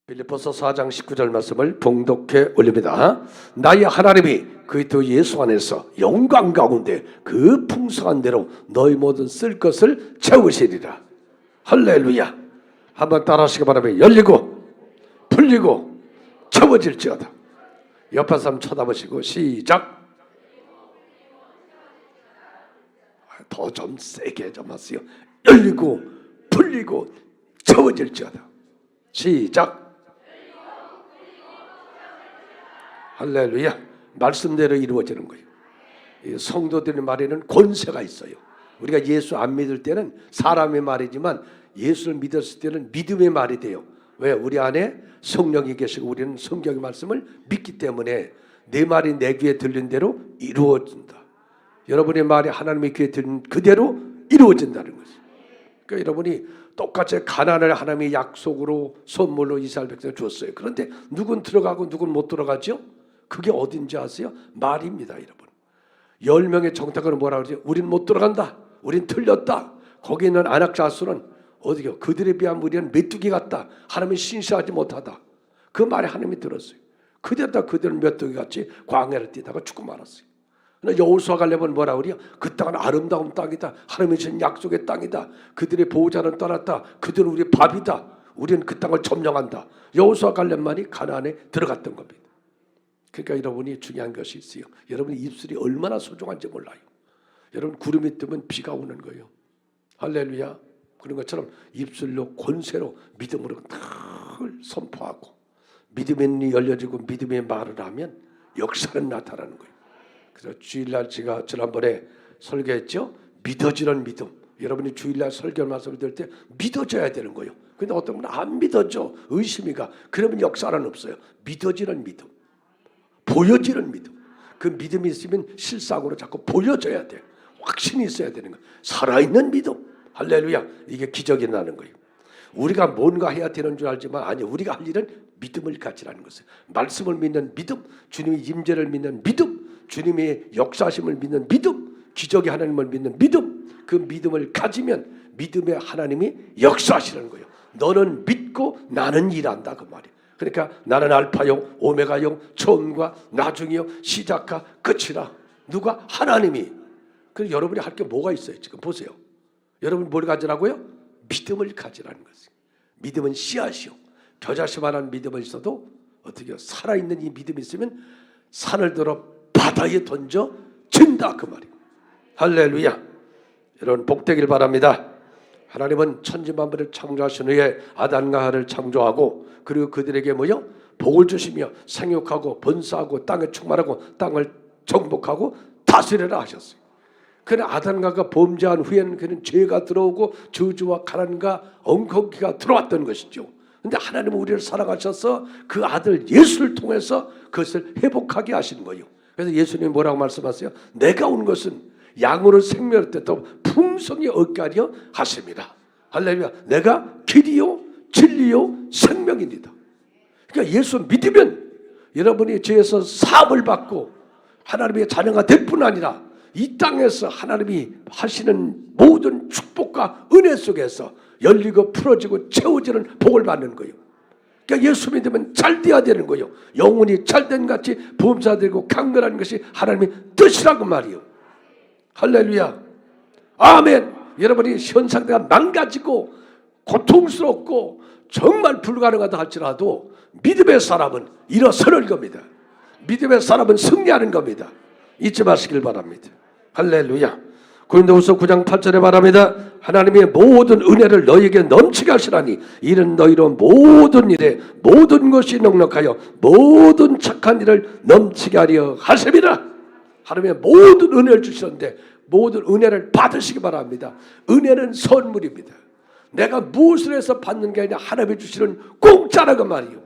빌립보서 4장 19절 말씀을 봉독해 올립니다. 나의 하나님이 그리스도 예수 안에서 영광 가운데 그 풍성한 대로 너희 모든 쓸 것을 채우시리라. 할렐루야. 한번 따라하시기 바랍니다. 열리고 풀리고 채워질지어다. 옆에 사람 쳐다보시고 시작. 더 좀 세게 좀 하세요. 열리고 풀리고 채워질지어다. 시작. 할렐루야. 말씀대로 이루어지는 거예요. 성도들의 말에는 권세가 있어요. 우리가 예수 안 믿을 때는 사람의 말이지만 예수를 믿었을 때는 믿음의 말이 돼요. 왜? 우리 안에 성령이 계시고 우리는 성경의 말씀을 믿기 때문에 내 말이 내 귀에 들린 대로 이루어진다. 여러분의 말이 하나님의 귀에 들린 그대로 이루어진다는 거죠. 그러니까 여러분이 똑같이 가나안을 하나님의 약속으로 선물로 이스라엘 백성에 줬어요. 그런데 누군 들어가고 누군 못 들어가죠? 그게 어딘지 아세요? 말입니다, 여러분. 10명의 정탐꾼은 뭐라 그러죠? 우린 못 들어간다. 우린 틀렸다. 거기 있는 안악자수는 어디요? 그들에 비하면 우리는 메뚜기 같다. 하나님이 신실하지 못하다. 그 말에 하나님이 들었어요. 그대로 그들은 메뚜기 같이 광야를 뛰다가 죽고 말았어요. 여호수아 갈렙은 뭐라 그래요? 그 땅은 아름다운 땅이다. 하나님이 주신 약속의 땅이다. 그들의 보호자는 떠났다. 그들은 우리의 밥이다. 우리는 그 땅을 점령한다. 여호수아 갈렙만이 가나안에 들어갔던 겁니다. 그러니까 여러분이 중요한 것이 있어요. 여러분의 입술이 얼마나 소중한지 몰라요. 여러분 구름이 뜨면 비가 오는 거예요. 할렐루야. 그런 것처럼 입술로 권세로 믿음으로 늘 선포하고 믿음의 눈이 열려지고 믿음의 말을 하면 역사는 나타나는 거예요. 그래서 주일날 제가 지난번에 설교했죠. 믿어지는 믿음. 여러분이 주일날 설교 말씀을 들을 때 믿어져야 되는 거예요. 근데 어떤 분은 안 믿어져. 의심이 가. 그러면 역사는 없어요. 믿어지는 믿음. 보여지는 믿음. 그 믿음이 있으면 실상으로 자꾸 보여져야 돼. 확신이 있어야 되는 거예요. 살아있는 믿음. 할렐루야. 이게 기적이 나는 거예요. 우리가 뭔가 해야 되는 줄 알지만 아니, 우리가 할 일은 믿음을 가지라는 것이에요. 말씀을 믿는 믿음, 주님의 임재를 믿는 믿음, 주님의 역사심을 믿는 믿음, 기적의 하나님을 믿는 믿음. 그 믿음을 가지면 믿음의 하나님이 역사하시는 거예요. 너는 믿고 나는 일한다, 그 말이에요. 그러니까 나는 알파요 오메가요 처음과 나중이요 시작과 끝이라. 누가? 하나님이. 그래서 여러분이 할 게 뭐가 있어요? 지금 보세요. 여러분 뭘 가지라고요? 믿음을 가지라는 것이에요. 믿음은 씨앗이요. 겨자씨만한 믿음은 있어도 어떻게 살아있는 이 믿음이 있으면 산을 들어 바다에 던져진다, 그 말이에요. 할렐루야. 여러분 복되길 바랍니다. 하나님은 천지만물을 창조하신 후에 아담과 하와를 창조하고 그리고 그들에게 뭐요? 복을 주시며 생육하고 번성하고 땅에 충만하고 땅을 정복하고 다스리라 하셨어요. 그러나 아담과 하와가 범죄한 후에는 그는 죄가 들어오고 저주와 가난과 엉겅퀴가 들어왔던 것이죠. 그런데 하나님은 우리를 사랑하셔서 그 아들 예수를 통해서 그것을 회복하게 하신 거예요. 그래서 예수님이 뭐라고 말씀하세요? 내가 온 것은 양으로 생명을 또 풍성히 얻게 하려 하십니다. 할렐루야. 내가 길이요 진리요 생명입니다. 그러니까 예수 믿으면 여러분이 죄에서 사함을 받고 하나님의 자녀가 될 뿐 아니라 이 땅에서 하나님이 하시는 모든 축복과 은혜 속에서 열리고 풀어지고 채워지는 복을 받는 거예요. 그러니까 예수 믿으면 잘 돼야 되는 거예요. 영혼이 잘된 같이 범사되고 강건한 것이 하나님의 뜻이라고 말이에요. 할렐루야. 아멘. 여러분이 현상대가 망가지고 고통스럽고 정말 불가능하다 할지라도 믿음의 사람은 일어서는 겁니다. 믿음의 사람은 승리하는 겁니다. 잊지 마시길 바랍니다. 할렐루야. 고린도후서 9장 8절에 말합니다. 하나님의 모든 은혜를 너희에게 넘치게 하시라니 이는 너희로 모든 일에 모든 것이 넉넉하여 모든 착한 일을 넘치게 하려 하십니다. 하나님의 모든 은혜를 주셨는데 모든 은혜를 받으시기 바랍니다. 은혜는 선물입니다. 내가 무엇을 해서 받는 게 아니라 하나님이 주시는 공짜라고 말이에요.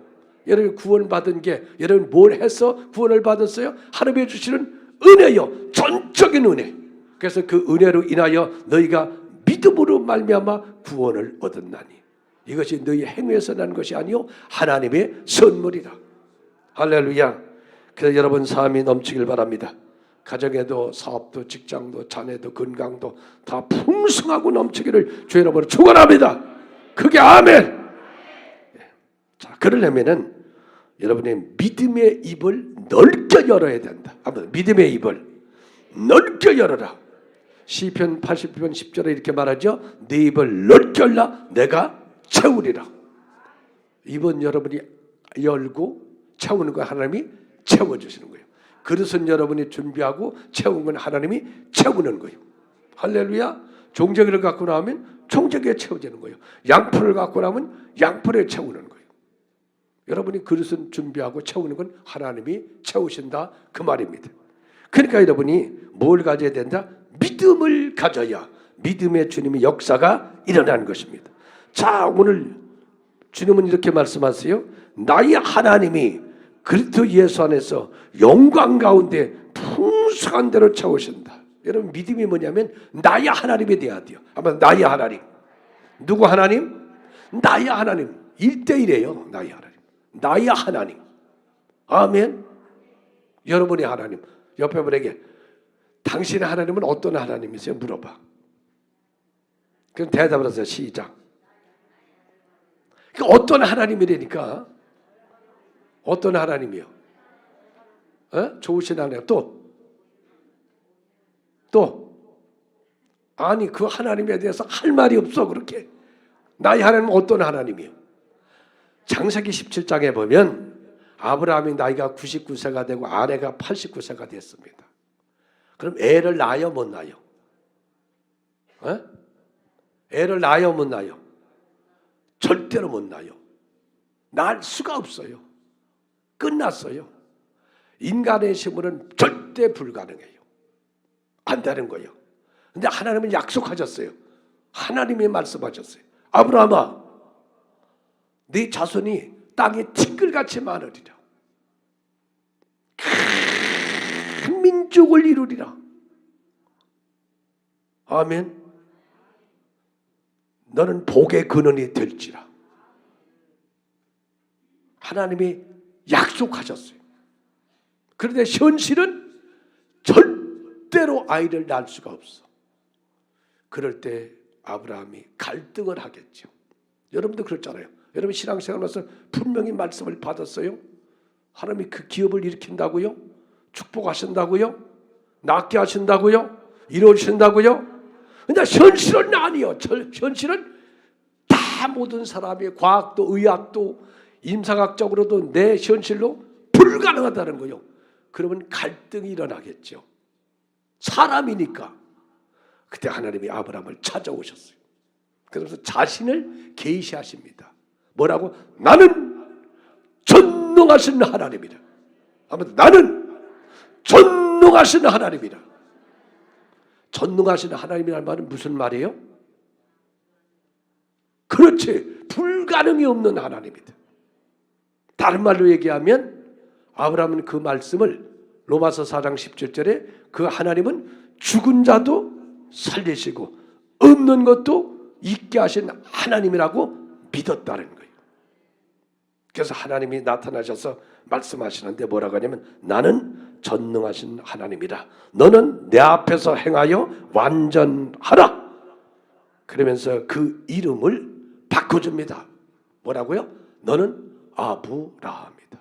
여러분 구원받은 게 여러분 뭘 해서 구원을 받았어요? 하나님이 주시는 은혜요. 전적인 은혜. 그래서 그 은혜로 인하여 너희가 믿음으로 말미암아 구원을 얻었나니 이것이 너희 행위에서 난 것이 아니요 하나님의 선물이라. 할렐루야. 그래서 여러분 삶이 넘치길 바랍니다. 가정에도 사업도 직장도 자녀도 건강도 다 풍성하고 넘치기를 주 여러분을 축원합니다. 그게 아멘. 자, 그러려면은 여러분의 믿음의 입을 넓게 열어야 된다. 한번 믿음의 입을 넓게 열어라. 시편 80편 10절에 이렇게 말하죠. 네 입을 넓게 열라 내가 채우리라. 입은 여러분이 열고 채우는 거 하나님이 채워주시는 거예요. 그릇은 여러분이 준비하고 채운 건 하나님이 채우는 거예요. 할렐루야. 종자기를 갖고 나오면 종자기에 채워지는 거예요. 양풀을 갖고 나오면 양풀에 채우는 거예요. 여러분이 그릇은 준비하고 채우는 건 하나님이 채우신다 그 말입니다. 그러니까 여러분이 뭘 가져야 된다? 믿음을 가져야 믿음의 주님의 역사가 일어나는 것입니다. 자, 오늘 주님은 이렇게 말씀하세요. 나의 하나님이 그리스도 예수 안에서 영광 가운데 풍성한 대로 채우신다. 여러분 믿음이 뭐냐면 나의 하나님에 대해야 돼요. 아마 나의 하나님. 누구 하나님? 나의 하나님. 1대1이에요. 나의 하나님. 나의 하나님. 아멘. 여러분의 하나님. 옆에 분에게 당신의 하나님은 어떤 하나님이세요? 물어봐. 그럼 대답을 하세요. 시작. 그러니까 어떤 하나님이라니까. 어떤 하나님이요? 좋으신 하나님. 또 아니 그 하나님에 대해서 할 말이 없어. 그렇게 나의 하나님은 어떤 하나님이요? 창세기 17장에 보면 아브라함이 나이가 99세가 되고 아내가 89세가 됐습니다. 그럼 애를 낳아요 못 낳아요? 애를 낳아요 못 낳아요? 절대로 못 낳아요. 낳을 수가 없어요. 끝났어요. 인간의 힘으로는 절대 불가능해요. 안 되는 거예요. 근데 하나님은 약속하셨어요. 하나님이 말씀하셨어요. 아브라함아, 네 자손이 땅에 티끌같이 많으리라. 큰 민족을 이루리라. 아멘. 너는 복의 근원이 될지라. 하나님이 약속하셨어요. 그런데 현실은 절대로 아이를 낳을 수가 없어. 그럴 때 아브라함이 갈등을 하겠죠. 여러분도 그렇잖아요. 여러분 신앙생활하면서 분명히 말씀을 받았어요. 하나님이 그 기업을 일으킨다고요? 축복하신다고요? 낫게 하신다고요? 이루어주신다고요? 근데 현실은 아니요. 현실은 다 모든 사람이 과학도 의학도 임상학적으로도 내 현실로 불가능하다는 거예요. 그러면 갈등이 일어나겠죠. 사람이니까. 그때 하나님이 아브라함을 찾아오셨어요. 그래서 자신을 계시하십니다. 뭐라고? 나는 전능하신 하나님이다. 아무튼 나는 전능하신 하나님이다. 전능하신 하나님이라는 말은 무슨 말이에요? 그렇지. 불가능이 없는 하나님이다. 다른 말로 얘기하면 아브라함은 그 말씀을 로마서 4장 17절에 그 하나님은 죽은 자도 살리시고 없는 것도 있게 하신 하나님이라고 믿었다는 거예요. 그래서 하나님이 나타나셔서 말씀하시는데 뭐라고 하냐면 나는 전능하신 하나님이라. 너는 내 앞에서 행하여 완전하라. 그러면서 그 이름을 바꿔줍니다. 뭐라고요? 너는 아브라함이다.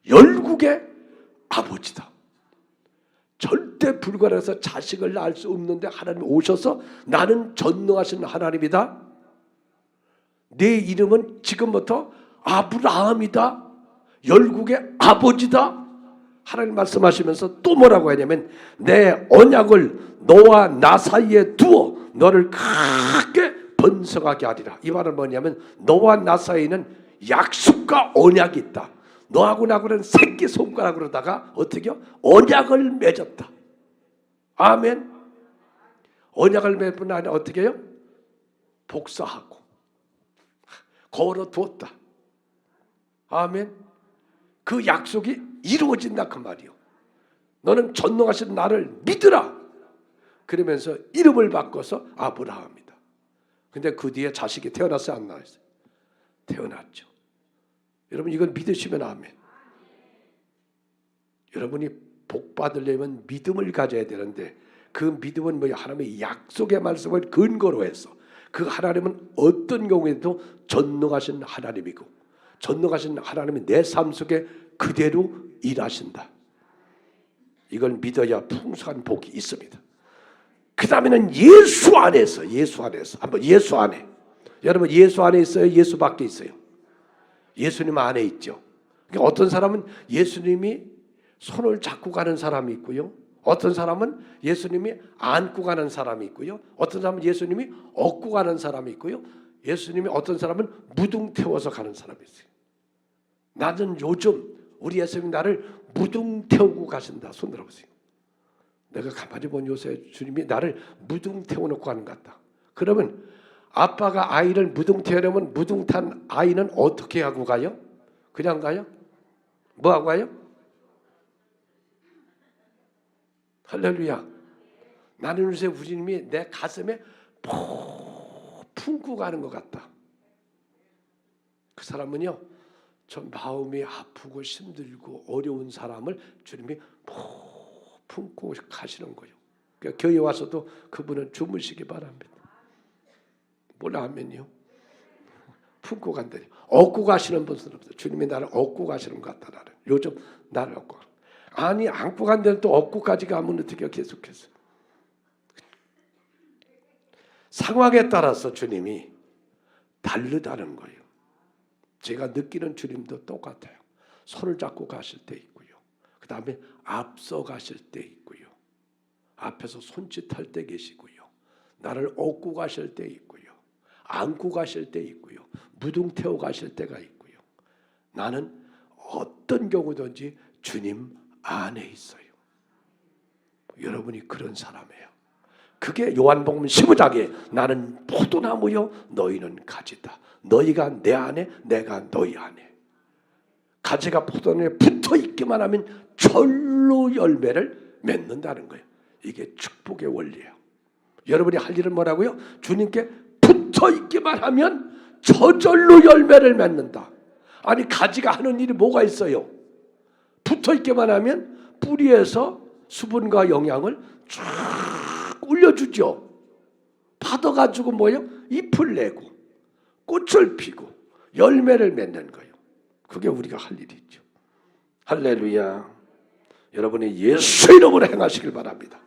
열국의 아버지다. 절대 불가능해서 자식을 낳을 수 없는데 하나님이 오셔서 나는 전능하신 하나님이다. 내 이름은 지금부터 아브라함이다. 열국의 아버지다. 하나님 말씀하시면서 또 뭐라고 하냐면 내 언약을 너와 나 사이에 두어 너를 크게 번성하게 하리라. 이 말은 뭐냐면 너와 나 사이에는 약속과 언약이 있다. 너하고 나하고는 새끼손가락으로다가 어떻게요? 언약을 맺었다. 아멘. 언약을 맺은 아니 어떻게 해요? 복사하고 걸어두었다. 아멘. 그 약속이 이루어진다 그 말이요. 너는 전능하신 나를 믿으라. 그러면서 이름을 바꿔서 아브라함이다. 근데 그 뒤에 자식이 태어났어요 안 나왔어요? 태어났죠. 여러분 이걸 믿으시면 아멘. 여러분이 복 받으려면 믿음을 가져야 되는데 그 믿음은 뭐야? 하나님의 약속의 말씀을 근거로 해서 그 하나님은 어떤 경우에도 전능하신 하나님이고 전능하신 하나님이 내 삶 속에 그대로 일하신다. 이걸 믿어야 풍성한 복이 있습니다. 그 다음에는 예수 안에서 한번 예수 안에. 여러분 예수 안에 있어요? 예수 밖에 있어요? 예수님 안에 있죠. 그러니까 어떤 사람은 예수님이 손을 잡고 가는 사람이 있고요. 어떤 사람은 예수님이 안고 가는 사람이 있고요. 어떤 사람은 예수님이 업고 가는 사람이 있고요. 예수님이 어떤 사람은 무등 태워서 가는 사람이 있어요. 나는 요즘 우리 예수님이 나를 무등 태우고 가신다. 손 들어보세요. 내가 가만히 본 요새 주님이 나를 무등 태워놓고 가는 것 같다. 그러면 아빠가 아이를 무등 태우려면 무등 탄 아이는 어떻게 하고 가요? 그냥 가요? 뭐 하고 가요? 할렐루야. 나는 요새 주님이 내 가슴에 푹 품고 가는 것 같다. 그 사람은요, 좀 마음이 아프고 힘들고 어려운 사람을 주님이 푹 품고 가시는 거예요. 그러니까 교회 와서도 그분은 주무시기 바랍니다. 뭐라 하면요, 품고 간다니. 업고 가시는 분은 없어요. 주님이 나를 업고 가시는 것 같다. 나를 요즘 나를 업고. 아니 안고 간 데는 또 업고까지 가면 어떻게 계속해서. 상황에 따라서 주님이 다르다는 거예요. 제가 느끼는 주님도 똑같아요. 손을 잡고 가실 때 있고요. 그 다음에 앞서 가실 때 있고요. 앞에서 손짓할 때 계시고요. 나를 업고 가실 때 있고요. 안고 가실 때 있고요. 무등 태워 가실 때가 있고요. 나는 어떤 경우든지 주님 안에 있어요. 여러분이 그런 사람이에요. 그게 요한복음 15장에 나는 포도나무요 너희는 가지다. 너희가 내 안에 내가 너희 안에. 가지가 포도나무에 붙어있기만 하면 절로 열매를 맺는다는 거예요. 이게 축복의 원리예요. 여러분이 할 일은 뭐라고요? 주님께 붙어있기만 하면 저절로 열매를 맺는다. 아니 가지가 하는 일이 뭐가 있어요? 붙어있기만 하면 뿌리에서 수분과 영양을 쫙 올려주죠. 받아가지고 뭐예요? 잎을 내고 꽃을 피고 열매를 맺는 거예요. 그게 우리가 할 일이죠. 할렐루야. 여러분이 예수 이름으로 행하시길 바랍니다.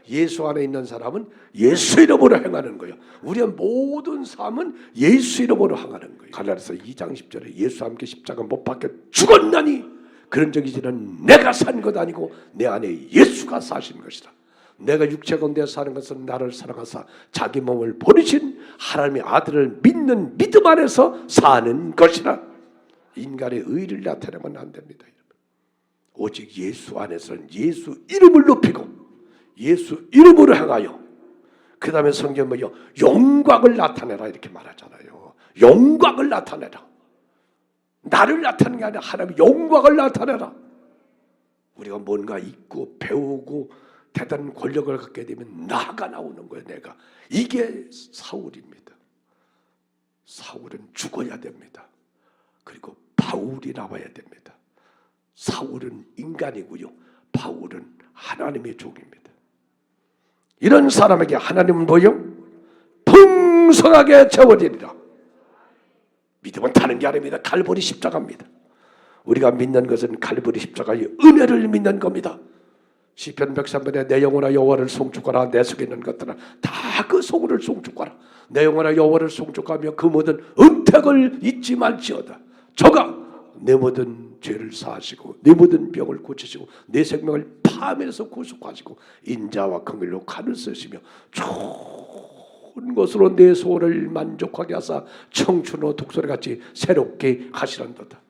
예수 안에 있는 사람은 예수 이름으로 행하는 거예요. 우리의 모든 삶은 예수 이름으로 행하는 거예요. 갈라디아서 2장 10절에 예수와 함께 십자가 못 박혀 죽었나니 그런 적이지는 내가 산 것 아니고 내 안에 예수가 사신 것이다. 내가 육체 가운데 사는 것은 나를 사랑하사 자기 몸을 버리신 하나님의 아들을 믿는 믿음 안에서 사는 것이라. 인간의 의를 나타내면 안 됩니다. 오직 예수 안에서는 예수 이름을 높이고 예수 이름으로 행하여 그 다음에 성경 뭐요? 영광을 나타내라 이렇게 말하잖아요. 영광을 나타내라. 나를 나타내는 게 아니라 하나님의 영광을 나타내라. 우리가 뭔가 있고 배우고 대단한 권력을 갖게 되면 나가 나오는 거예요. 내가. 이게 사울입니다. 사울은 죽어야 됩니다. 그리고 바울이 나와야 됩니다. 사울은 인간이고요. 바울은 하나님의 종입니다. 이런 사람에게 하나님은 뭐요? 풍성하게 채워지리라. 믿음은 다른 게 아닙니다. 갈보리 십자가입니다. 우리가 믿는 것은 갈보리 십자가의 은혜를 믿는 겁니다. 시편 103편에 내 영혼아 여호와를 송축하라. 내 속에 있는 것들아 다 그 소구를 송축하라. 내 영혼아 여호와를 송축하며 그 모든 은택을 잊지 말지어다. 저가 내 모든 죄를 사하시고 내 모든 병을 고치시고 내 생명을 파멸에서 구속하시고 인자와 긍휼로 간을 쓰시며 좋은 것으로 내 소원을 만족하게 하사 청춘의 독소리같이 새롭게 하시란도다.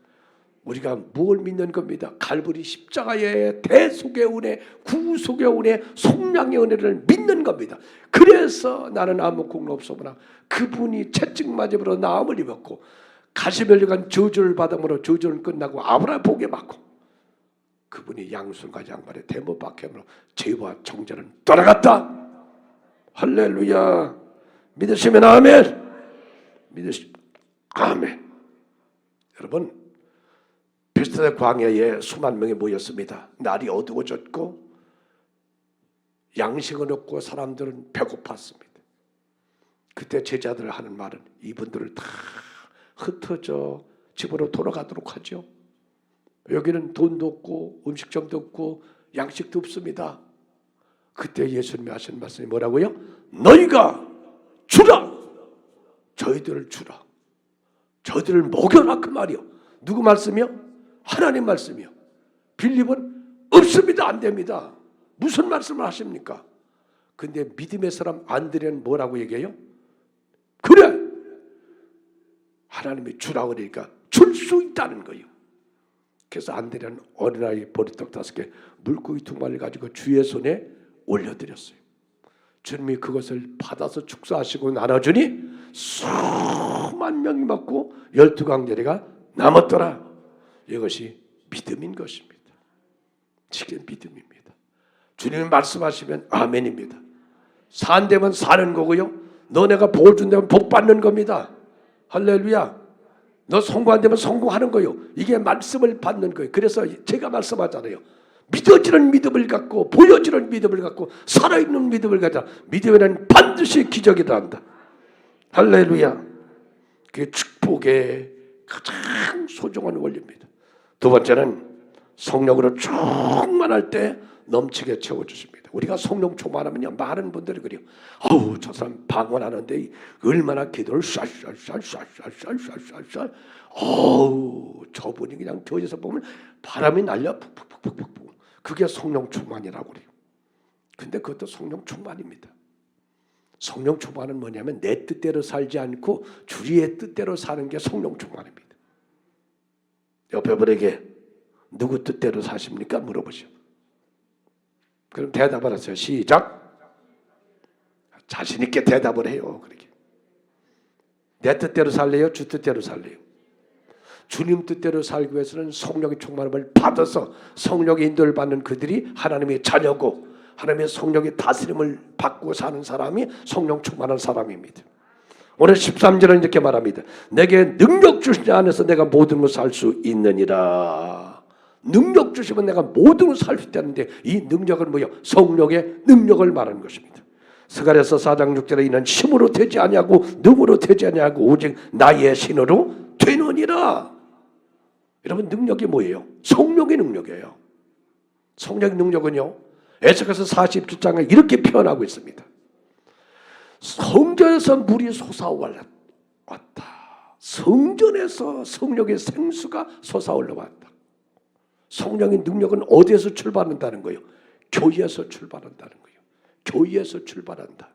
우리가 뭘 믿는 겁니다. 갈보리 십자가의 대속의 은혜, 구속의 은혜, 속량의 은혜를 믿는 겁니다. 그래서 나는 아무 공로 없소보나 그분이 채찍 맞음으로 나음을 입었고 가시멸류관 저주를 받음으로 저주는 끝나고 아브라함 복에 받고 그분이 양손과 양발에 대못 박힘으로 죄와 정죄는 떠나갔다. 할렐루야. 믿으시면 아멘. 믿으시면 아멘. 여러분 베스다 광야에 수만 명이 모였습니다. 날이 어두워졌고 양식은 없고 사람들은 배고팠습니다. 그때 제자들 하는 말은 이분들을 다 흩어져 집으로 돌아가도록 하죠. 여기는 돈도 없고 음식점도 없고 양식도 없습니다. 그때 예수님이 하신 말씀이 뭐라고요? 너희가 주라. 저희들을 주라. 저희들을 먹여라 그 말이요. 누구 말씀이요? 하나님 말씀이요. 빌립은 없습니다. 안 됩니다. 무슨 말씀을 하십니까? 근데 믿음의 사람 안드레는 뭐라고 얘기해요? 그래. 하나님이 주라 그러니까 줄 수 있다는 거예요. 그래서 안드레는 어린아이 보리떡 5개 물고기 2마리를 가지고 주의 손에 올려드렸어요. 주님이 그것을 받아서 축사하시고 나눠주니 수만 명이 먹고 12강제리가 남았더라. 이것이 믿음인 것입니다. 지금 믿음입니다. 주님이 말씀하시면 아멘입니다. 산다면 사는 거고요. 너네가 복을 준다면 복 받는 겁니다. 할렐루야. 너 성공 안 되면 성공하는 거예요. 이게 말씀을 받는 거예요. 그래서 제가 말씀하잖아요. 믿어지는 믿음을 갖고 보여지는 믿음을 갖고 살아있는 믿음을 가져. 믿음에는 반드시 기적이 일어난다. 할렐루야. 그게 축복의 가장 소중한 원리입니다. 두 번째는 성령으로 충만할 때 넘치게 채워주십니다. 우리가 성령 충만하면요, 많은 분들이 그래요. 어우, 저 사람 방언하는데 얼마나 기도를 쌀쌀쌀쌀쌀쌀쌀쌀. 어우, 저분이 그냥 저기서 보면 바람이 날려 푹푹푹푹푹. 그게 성령 충만이라고 그래요. 근데 그것도 성령 충만입니다. 성령 충만은 뭐냐면 내 뜻대로 살지 않고 주의 뜻대로 사는 게 성령 충만입니다. 옆에 분에게 누구 뜻대로 사십니까? 물어보시오. 그럼 대답을 하세요. 시작. 자신 있게 대답을 해요. 그렇게. 내 뜻대로 살래요? 주 뜻대로 살래요? 주님 뜻대로 살기 위해서는 성령의 충만함을 받아서 성령의 인도를 받는 그들이 하나님의 자녀고 하나님의 성령의 다스림을 받고 사는 사람이 성령 충만한 사람입니다. 오늘 13절은 이렇게 말합니다. 내게 능력 주신 자 안에서 내가 모든 것을 살 수 있느니라. 능력 주시면 내가 모든 것을 살 수 있다는데 이 능력은 뭐예요? 성령의 능력을 말하는 것입니다. 스가랴서 4장 6절에 이는 힘으로 되지 아니하고 능으로 되지 아니하고 오직 나의 신으로 되느니라. 여러분, 능력이 뭐예요? 성령의 능력이에요. 성령의 능력은요, 에스겔서 47장에 이렇게 표현하고 있습니다. 성전에서 물이 솟아올랐다. 성전에서 성령의 생수가 솟아올라왔다. 성령의 능력은 어디에서 출발한다는 거예요? 교회에서 출발한다는 거예요. 교회에서 출발한다.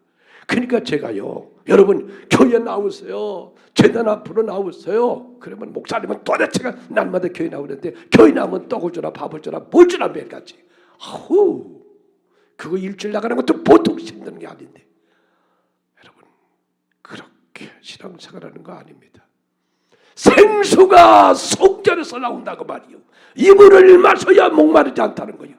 그러니까 제가요, 여러분 교회 나오세요. 재단 앞으로 나오세요. 그러면 목사님은 도대체가 날마다 교회 나오는데 교회 나오면 떡을 주나 밥을 주나 뭘 주나 매일같이. 아우, 그거 일주일 나가는 것도 보통 힘든 게 아닌데. 여러분, 그렇게 신앙생활하는 거 아닙니다. 생수가 성전에서 나온다고 말이요. 이 물을 마셔야 목마르지 않다는 거예요.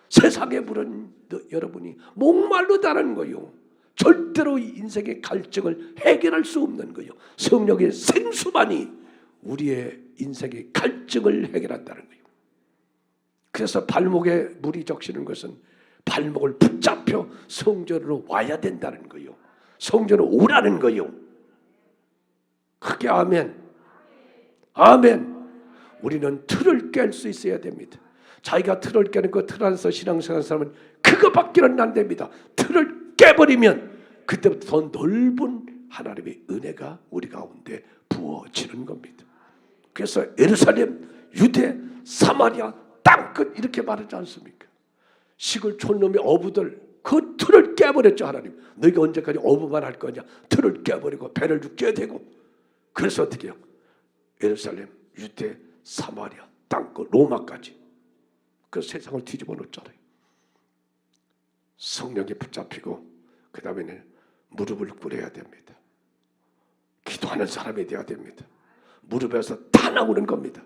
세상의 물은 여러분이 목마르다는 거예요. 절대로 인생의 갈증을 해결할 수 없는 거예요. 성령의 생수만이 우리의 인생의 갈증을 해결한다는 거예요. 그래서 발목에 물이 적시는 것은 발목을 붙잡혀 성전으로 와야 된다는 거예요. 성전으로 오라는 거예요. 크게 아멘. 아멘. 우리는 틀을 깰 수 있어야 됩니다. 자기가 틀을 깨는 그 틀 안에서 신앙생활하는 사람은 그거밖에는 안 됩니다. 틀을 깨버리면 그때부터 더 넓은 하나님의 은혜가 우리 가운데 부어지는 겁니다. 그래서 예루살렘, 유대, 사마리아 땅끝 이렇게 말하지 않습니까? 시골 촌놈의 어부들 그 틀을 깨버렸죠. 하나님, 너희가 언제까지 어부만 할 거냐? 틀을 깨버리고 배를 죽게 되고. 그래서 어떻게 해요? 예루살렘, 유대, 사마리아 땅끝 로마까지 그 세상을 뒤집어 놓잖아요. 성령에 붙잡히고 그 다음에는 무릎을 꿇어야 됩니다. 기도하는 사람이 되어야 됩니다. 무릎에서 다 나오는 겁니다.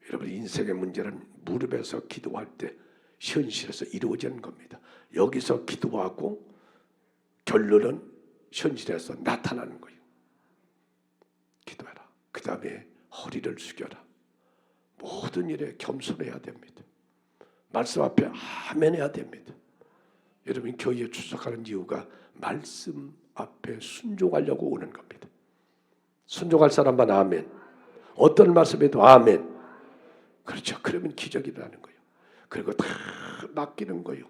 여러분, 인생의 문제는 무릎에서 기도할 때 현실에서 이루어지는 겁니다. 여기서 기도하고 결론은 현실에서 나타나는 거예요. 기도해라. 그 다음에 허리를 숙여라. 모든 일에 겸손해야 됩니다. 말씀 앞에 아멘 해야 됩니다. 여러분, 교회에 출석하는 이유가 말씀 앞에 순종하려고 오는 겁니다. 순종할 사람만 아멘. 어떤 말씀에도 아멘. 그렇죠. 그러면 기적이 일어나는 거예요. 그리고 다 맡기는 거예요.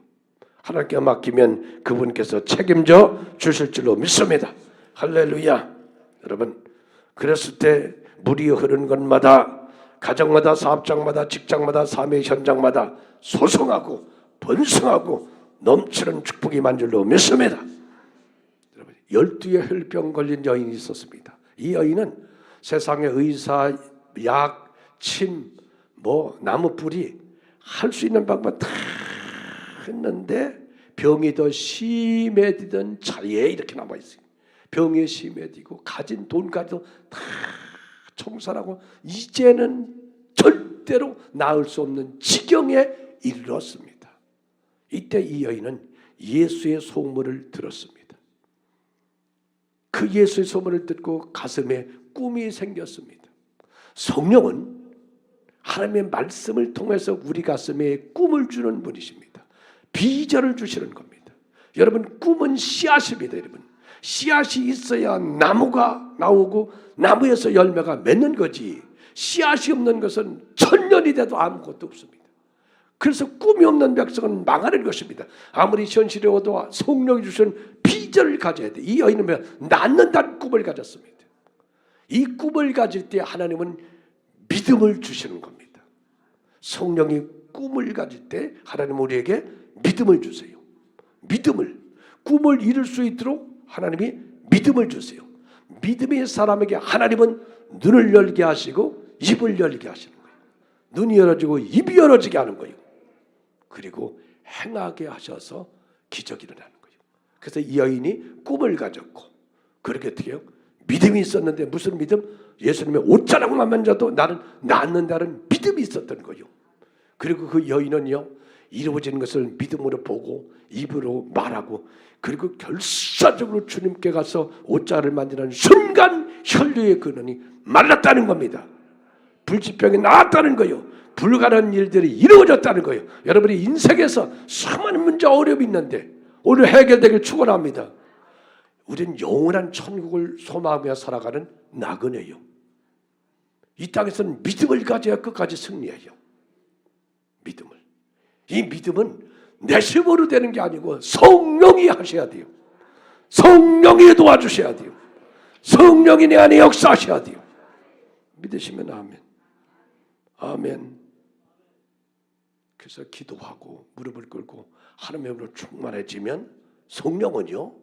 하나님께 맡기면 그분께서 책임져 주실 줄로 믿습니다. 할렐루야. 여러분, 그랬을 때 물이 흐르는 곳마다, 가정마다, 사업장마다, 직장마다, 삶의 현장마다 소성하고 번성하고 넘치는 축복이 임한 줄로 믿습니다. 여러분, 12의 혈병 걸린 여인이 있었습니다. 이 여인은 세상의 의사, 약, 침, 나무 뿌리 할 수 있는 방법 다 했는데 병이 더 심해지던 차에 이렇게 남아 있어요. 병이 심해지고 가진 돈까지도 다 청산하고 이제는 절대로 나을 수 없는 지경에 이르렀습니다. 이때 이 여인은 예수의 소문을 들었습니다. 그 예수의 소문을 듣고 가슴에 꿈이 생겼습니다. 성령은 하나님의 말씀을 통해서 우리 가슴에 꿈을 주는 분이십니다. 비전을 주시는 겁니다. 여러분, 꿈은 씨앗입니다. 여러분, 씨앗이 있어야 나무가 나오고 나무에서 열매가 맺는 거지, 씨앗이 없는 것은 천년이 돼도 아무것도 없습니다. 그래서 꿈이 없는 백성은 망하는 것입니다. 아무리 현실에 오도 성령이 주신 비전을 가져야 돼. 이 여인은 낳는다는 꿈을 가졌습니다. 이 꿈을 가질 때 하나님은 믿음을 주시는 겁니다. 성령이 꿈을 가질 때 하나님은 우리에게 믿음을 주세요. 믿음을, 꿈을 이룰 수 있도록 하나님이 믿음을 주세요. 믿음의 사람에게 하나님은 눈을 열게 하시고 입을 열게 하시는 거예요. 눈이 열어지고 입이 열어지게 하는 거예요. 그리고 행하게 하셔서 기적이 일어나는 거예요. 그래서 이 여인이 꿈을 가졌고, 그렇게 어떻게 해요? 믿음이 있었는데, 무슨 믿음? 예수님의 옷자락만 만져도 나는 낫는다는 믿음이 있었던 거예요. 그리고 그 여인은요, 이루어지는 것을 믿음으로 보고 입으로 말하고, 그리고 결사적으로 주님께 가서 옷자를 만지는 순간 혈류의 근원이 말랐다는 겁니다. 불치병이 나았다는 거예요. 불가능한 일들이 이루어졌다는 거예요. 여러분이 인생에서 수많은 문제, 어려움이 있는데 오늘 해결되길 축원합니다. 우리는 영원한 천국을 소망하며 살아가는 나그네요. 이 땅에서는 믿음을 가져야 끝까지 승리해요. 믿음을. 이 믿음은 내 힘으로 되는 게 아니고 성령이 하셔야 돼요. 성령이 도와주셔야 돼요. 성령이 내 안에 역사하셔야 돼요. 믿으시면 아멘. 아멘. 그래서 기도하고 무릎을 꿇고 하나님의 은혜로 충만해지면 성령은요,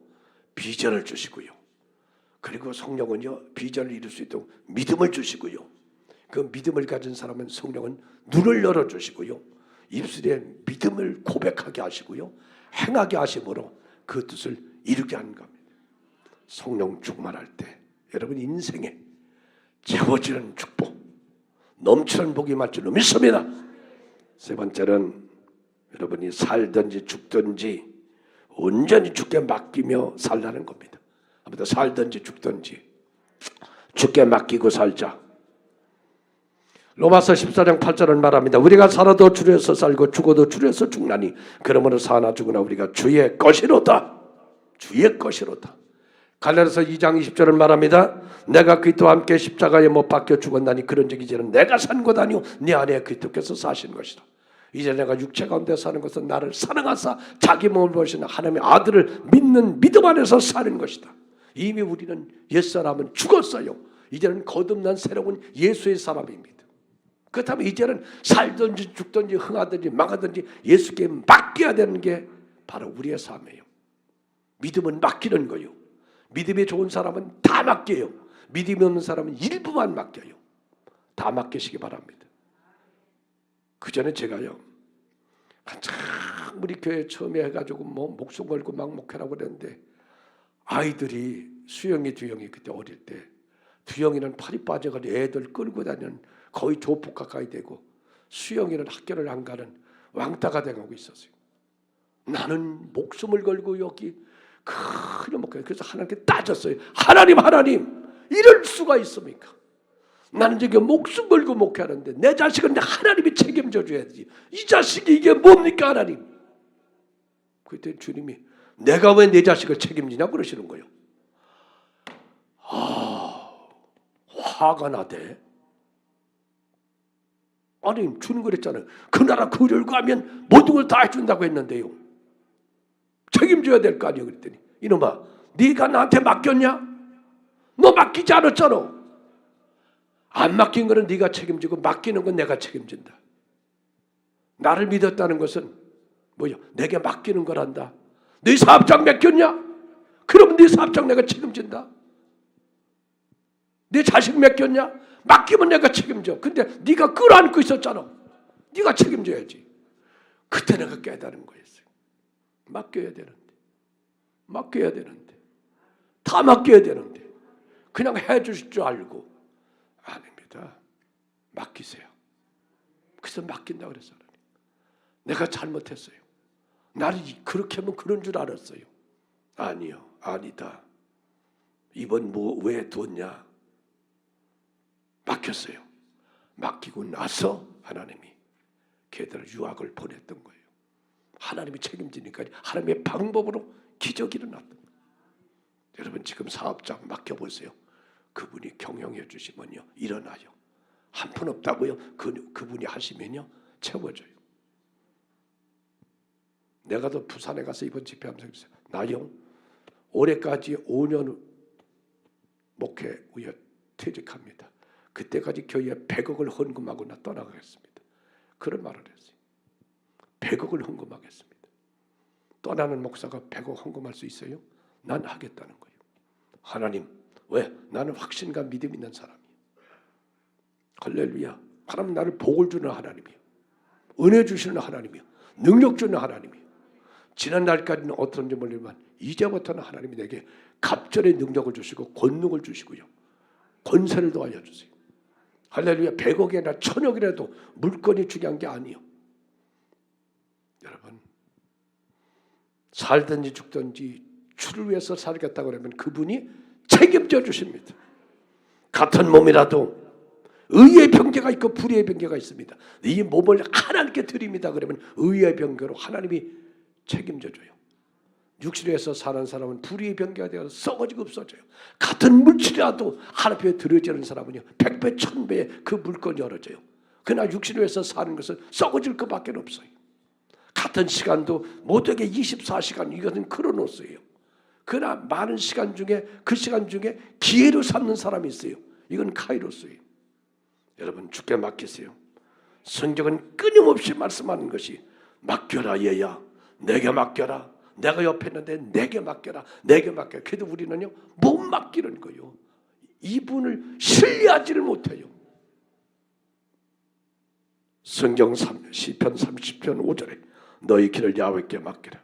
비전을 주시고요. 그리고 성령은요, 비전을 이룰 수 있도록 믿음을 주시고요. 그 믿음을 가진 사람은 성령은 눈을 열어주시고요. 입술에 믿음을 고백하게 하시고요. 행하게 하심으로 그 뜻을 이루게 하는 겁니다. 성령 충만할 때 여러분 인생에 채워지는 축복, 넘치는 복이 임할 줄로 믿습니다. 세 번째는 여러분이 살든지 죽든지 온전히 주께 맡기며 살라는 겁니다. 아무튼 살든지 죽든지 주께 맡기고 살자. 로마서 14장 8절은 말합니다. 우리가 살아도 주려서 살고 죽어도 주려서 죽나니 그러므로 사나 죽으나 우리가 주의 것이로다. 주의 것이로다. 갈라디아서 2장 20절은 말합니다. 내가 그리스도와 함께 십자가에 못 박혀 죽었나니 그런즉 이제는 내가 산 것 아니요 내 안에 그리스도께서 사신 것이라. 이제 내가 육체 가운데 사는 것은 나를 사랑하사 자기 몸을 버리신 하나님의 아들을 믿는 믿음 안에서 사는 것이다. 이미 우리는 옛사람은 죽었어요. 이제는 거듭난 새로운 예수의 사람입니다. 그렇다면 이제는 살든지 죽든지 흥하든지 망하든지 예수께 맡겨야 되는 게 바로 우리의 삶이에요. 믿음은 맡기는 거예요. 믿음이 좋은 사람은 다 맡겨요. 믿음이 없는 사람은 일부만 맡겨요. 다 맡기시기 바랍니다. 그 전에 제가요, 한참 우리 교회 처음에 해가지고 목숨 걸고 막 목회라고 그랬는데 아이들이 수영이 두영이 그때 어릴 때 두영이는 팔이 빠져가지고 애들 끌고 다니는 거의 조폭 가까이 되고 수영이는 학교를 안 가는 왕따가 돼가고 있었어요. 나는 목숨을 걸고 여기 큰 목회, 그래서 하나님께 따졌어요. 하나님 이럴 수가 있습니까? 나는 저기 목숨 걸고 목회하는데 내 자식은 하나님이 책임져 줘야지. 이 자식이 이게 뭡니까 하나님? 그때 주님이 내가 왜 내 자식을 책임지냐고 그러시는 거예요. 화가 나대. 아니 주는 거랬잖아요. 그 나라 그를 구하면 모든 걸 다 해준다고 했는데요. 책임져야 될 거 아니에요. 그랬더니 이놈아 네가 나한테 맡겼냐? 너 맡기지 않았잖아. 안 맡긴 거는 네가 책임지고 맡기는 건 내가 책임진다. 나를 믿었다는 것은 뭐야? 내게 맡기는 거란다. 네 사업장 맡겼냐? 그러면 네 사업장 내가 책임진다. 네 자식 맡겼냐? 맡기면 내가 책임져. 근데 네가 끌어안고 있었잖아. 네가 책임져야지. 그때 내가 깨달은 거였어요. 맡겨야 되는데 다 맡겨야 되는데 그냥 해주실 줄 알고 아닙니다. 맡기세요. 그래서 맡긴다고 그랬어요. 내가 잘못했어요. 나를 그렇게 하면 그런 줄 알았어요. 아니요, 아니다. 이번 왜 뒀냐? 맡겼어요. 맡기고 나서 하나님이 걔들을 유학을 보냈던 거예요. 하나님이 책임지니까 하나님의 방법으로 기적이 일어났던 거예요. 여러분 지금 사업장 맡겨보세요. 그분이 경영해 주시면요 일어나요. 한 푼 없다고요? 그분이 하시면요 채워져요. 내가 더 부산에 가서 이번 집회하면서 그랬어요. 나영 올해까지 5년 목회 후에 퇴직합니다. 그때까지 교회에 100억을 헌금하고 나 떠나가겠습니다. 그런 말을 했어요. 100억을 헌금하겠습니다. 떠나는 목사가 100억 헌금할 수 있어요? 난 하겠다는 거예요. 하나님 왜? 나는 확신과 믿음 있는 사람이에요. 할렐루야. 하나님 나를 복을 주는 하나님이에요. 은혜 주시는 하나님이에요. 능력 주는 하나님이에요. 지난 날까지는 어떤지 모르지만 이제부터는 하나님이 내게 갑절의 능력을 주시고 권능을 주시고요. 권세를 더하여 주세요. 할렐루야. 100억이나 1000억이라도 물건이 중요한 게 아니에요. 여러분 살든지 죽든지 주를 위해서 살겠다고 그러면 그분이 책임져 주십니다. 같은 몸이라도 의의 병계가 있고 불의의 병계가 있습니다. 이 몸을 하나님께 드립니다. 그러면 의의 병계로 하나님이 책임져 줘요. 육신에서 사는 사람은 불의의 병계가 되어서 썩어지고 없어져요. 같은 물질이라도 하나님 앞에 드려지는 사람은요 100배 1000배의 그 물건이 열어져요. 그러나 육신에서 사는 것은 썩어질 것밖에 없어요. 같은 시간도 모두에게 24시간 이것은 크로노스예요. 그러나 많은 시간 중에 그 시간 중에 기회로 삼는 사람이 있어요. 이건 카이로스예요. 여러분 주께 맡기세요. 성경은 끊임없이 말씀하는 것이 맡겨라 얘야. 내게 맡겨라. 내가 옆에 있는데 내게 맡겨라. 내게 맡겨라. 그래도 우리는요 못 맡기는 거예요. 이분을 신뢰하지를 못해요. 성경 시편 30편 5절에 너희 길을 야훼께 맡기라.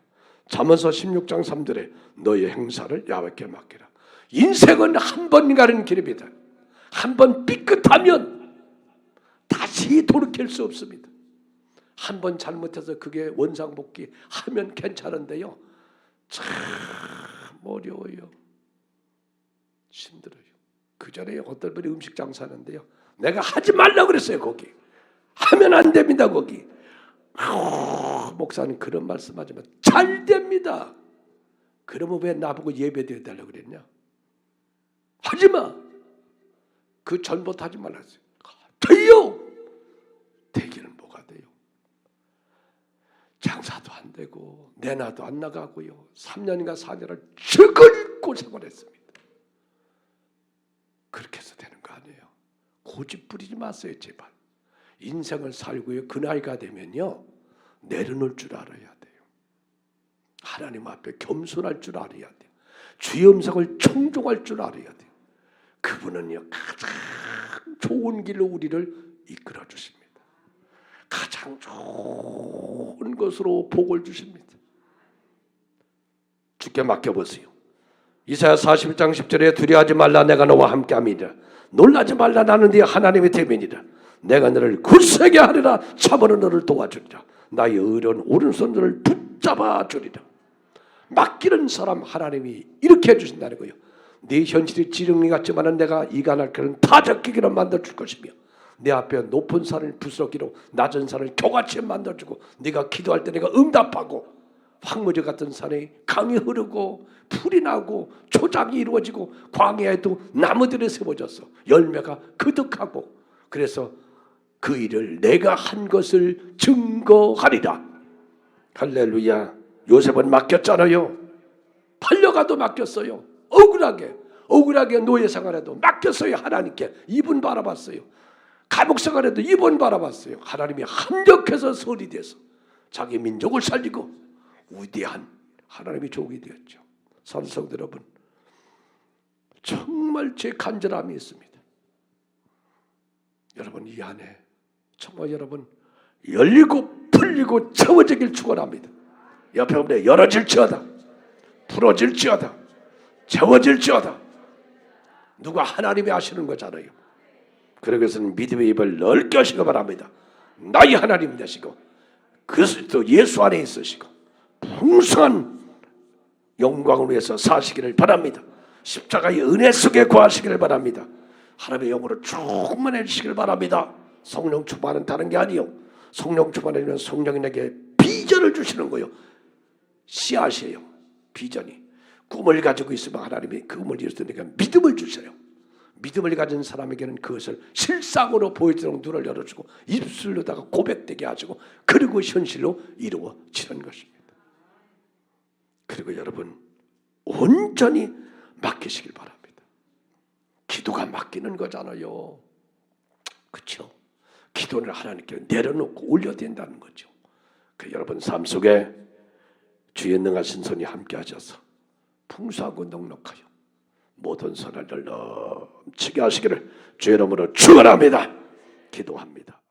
잠언서 16장 3절에 너희 행사를 야훼께 맡기라. 인생은 한 번 가는 길입니다. 한 번 삐끗하면 다시 돌이킬 수 없습니다. 한 번 잘못해서 그게 원상복귀 하면 괜찮은데요. 참 어려워요. 힘들어요. 그 전에 어떤 분이 음식 장사하는데요. 내가 하지 말라고 그랬어요. 거기. 하면 안 됩니다. 거기. 목사는 그런 말씀하지만 잘 됩니다. 그러면 왜 나보고 예배드려 달라고 그랬냐? 하지마. 그 전부터 하지 말라 했어요. 돼요. 되기는 뭐가 돼요? 장사도 안 되고 내나도 안 나가고요. 3년인가 4년을 죽을 고생을 했습니다. 그렇게 해서 되는 거 아니에요. 고집 부리지 마세요. 제발. 인생을 살고요. 그 나이가 되면요. 내려놓을 줄 알아야 돼요. 하나님 앞에 겸손할 줄 알아야 돼요. 주의 음성을 청종할 줄 알아야 돼요. 그분은요. 가장 좋은 길로 우리를 이끌어 주십니다. 가장 좋은 것으로 복을 주십니다. 주께 맡겨보세요. 이사야 41장 10절에 두려워하지 말라 내가 너와 함께함이라. 놀라지 말라 나는 네 하나님의 대면이라. 내가 너를 굳세게 하리라. 참으로 너를 도와주리라. 나의 의로운 오른손 너를 붙잡아 주리라. 맡기는 사람 하나님이 이렇게 해주신다는 거예요. 네 현실이 지렁이 같지만 내가 이간할 길은 타적기기로 만들어줄 것이며 내 앞에 높은 산을 부스러기로 낮은 산을 교같이 만들어주고 네가 기도할 때 내가 응답하고 황무지 같은 산에 강이 흐르고 풀이 나고 초장이 이루어지고 광야에도 나무들이 세워져서 열매가 그득하고 그래서 그 일을 내가 한 것을 증거하리라. 할렐루야. 요셉은 맡겼잖아요. 팔려가도 맡겼어요. 억울하게 노예 생활해도 맡겼어요. 하나님께 입은 바라봤어요. 감옥 생활해도 입은 바라봤어요. 하나님이 합력해서 설이 돼서 자기 민족을 살리고 위대한 하나님의 종이 되었죠. 산성들 여러분, 정말 제 간절함이 있습니다. 여러분 이 안에 정말 여러분 열리고 풀리고 채워지길 축원합니다. 옆에 보면 열어질지어다, 풀어질지어다, 채워질지어다. 누가 하나님이 하시는 거잖아요. 그러기위해서는 믿음의 입을 넓게 하시기 바랍니다. 나의 하나님 되시고 그리스도 예수 안에 있으시고 풍성한 영광을 위해서 사시기를 바랍니다. 십자가의 은혜 속에 거하시기를 바랍니다. 하나님의 영으로 충만해 주시기를 바랍니다. 성령 충만은 다른 게 아니요, 성령 충만이면 성령이 내게 비전을 주시는 거예요. 씨앗이에요. 비전이 꿈을 가지고 있으면 하나님이 그 꿈을 이루어서 내가 믿음을 주셔요. 믿음을 가진 사람에게는 그것을 실상으로 보여주도록 눈을 열어주고 입술로다가 고백되게 하시고 그리고 현실로 이루어지는 것입니다. 그리고 여러분 온전히 맡기시길 바랍니다. 기도가 맡기는 거잖아요. 그렇죠? 기도를 하나님께 내려놓고 올려야 된다는 거죠. 그 여러분 삶 속에 주의 능하신 손이 함께 하셔서 풍성하고 넉넉하여 모든 선을 넘치게 하시기를 주의 이름으로 축원합니다. 기도합니다.